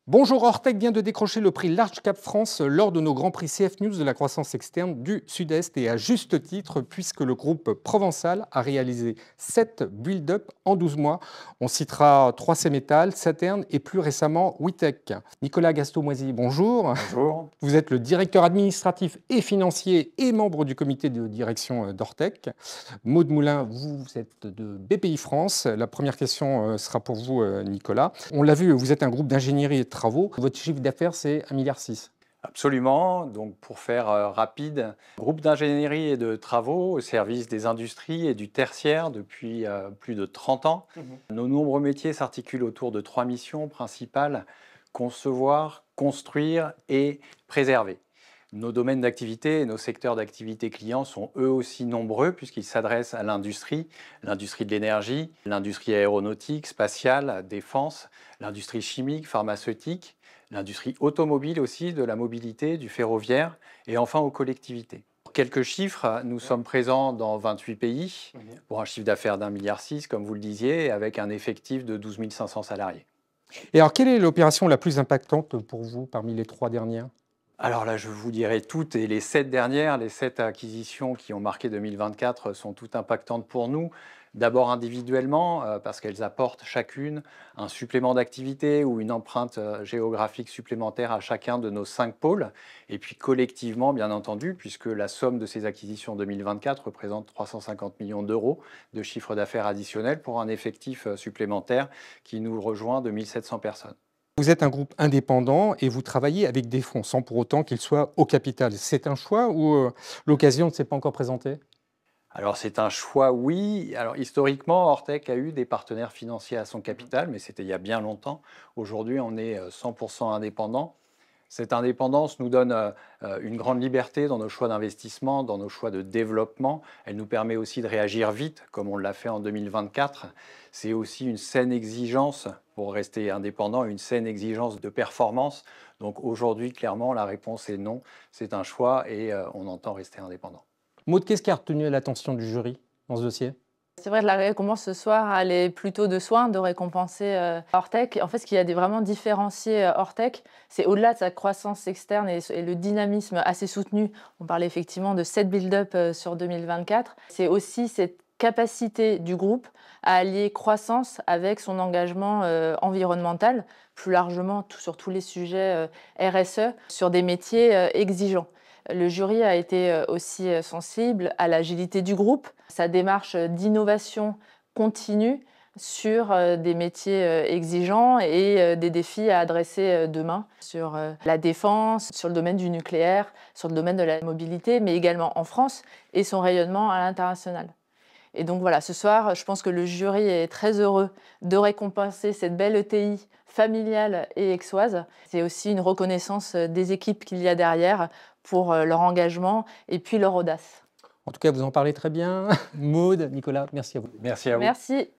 Bonjour, Ortec vient de décrocher le prix Large Cap France lors de nos grands prix CF News de la croissance externe du Sud-Est et à juste titre puisque le groupe Provençal a réalisé 7 build-up en 12 mois. On citera 3C Metal, Saturn et plus récemment Witech. Nicolas Gastomoisy, bonjour. Bonjour. Vous êtes le directeur administratif et financier et membre du comité de direction d'Ortec. Maud Moulin, vous êtes de BPI France. La première question sera pour vous, Nicolas. On l'a vu, vous êtes un groupe d'ingénierie et de travaux. Votre chiffre d'affaires, c'est 1,6 milliard. Absolument. Donc, pour faire rapide, groupe d'ingénierie et de travaux au service des industries et du tertiaire depuis plus de 30 ans. Nos nombreux métiers s'articulent autour de 3 missions principales: concevoir, construire et préserver. Nos domaines d'activité et nos secteurs d'activité clients sont eux aussi nombreux puisqu'ils s'adressent à l'industrie de l'énergie, l'industrie aéronautique, spatiale, défense, l'industrie chimique, pharmaceutique, l'industrie automobile aussi, de la mobilité, du ferroviaire et enfin aux collectivités. Pour quelques chiffres, nous sommes présents dans 28 pays pour un chiffre d'affaires d'1,6 milliard, comme vous le disiez, avec un effectif de 12 500 salariés. Et alors, quelle est l'opération la plus impactante pour vous parmi les 3 dernières ? Alors là, je vous dirai toutes, et les 7 dernières, les 7 acquisitions qui ont marqué 2024 sont toutes impactantes pour nous. D'abord individuellement, parce qu'elles apportent chacune un supplément d'activité ou une empreinte géographique supplémentaire à chacun de nos 5 pôles. Et puis collectivement, bien entendu, puisque la somme de ces acquisitions 2024 représente 350 millions d'euros de chiffre d'affaires additionnel pour un effectif supplémentaire qui nous rejoint de 1700 personnes. Vous êtes un groupe indépendant et vous travaillez avec des fonds sans pour autant qu'ils soient au capital. C'est un choix ou l'occasion ne s'est pas encore présentée ? Alors c'est un choix, oui. Alors historiquement, Ortec a eu des partenaires financiers à son capital, mais c'était il y a bien longtemps. Aujourd'hui, on est 100% indépendant. Cette indépendance nous donne une grande liberté dans nos choix d'investissement, dans nos choix de développement. Elle nous permet aussi de réagir vite, comme on l'a fait en 2024. C'est aussi une saine exigence, pour rester indépendant, une saine exigence de performance. Donc aujourd'hui, clairement, la réponse est non. C'est un choix et on entend rester indépendant. Maud, qu'est-ce qui a retenu l'attention du jury dans ce dossier ? C'est vrai que la récompense ce soir, elle est plutôt de soin de récompenser Ortec. En fait, ce qui a vraiment différencié Ortec, c'est au-delà de sa croissance externe et le dynamisme assez soutenu. On parlait effectivement de 7 build-up sur 2024. C'est aussi cette capacité du groupe à allier croissance avec son engagement environnemental, plus largement sur tous les sujets RSE, sur des métiers exigeants. Le jury a été aussi sensible à l'agilité du groupe, sa démarche d'innovation continue sur des métiers exigeants et des défis à adresser demain sur la défense, sur le domaine du nucléaire, sur le domaine de la mobilité, mais également en France et son rayonnement à l'international. Et donc voilà, ce soir, je pense que le jury est très heureux de récompenser cette belle ETI familiale et aixoise. C'est aussi une reconnaissance des équipes qu'il y a derrière pour leur engagement et puis leur audace. En tout cas, vous en parlez très bien. Maud, Nicolas, merci à vous. Merci à vous. Merci.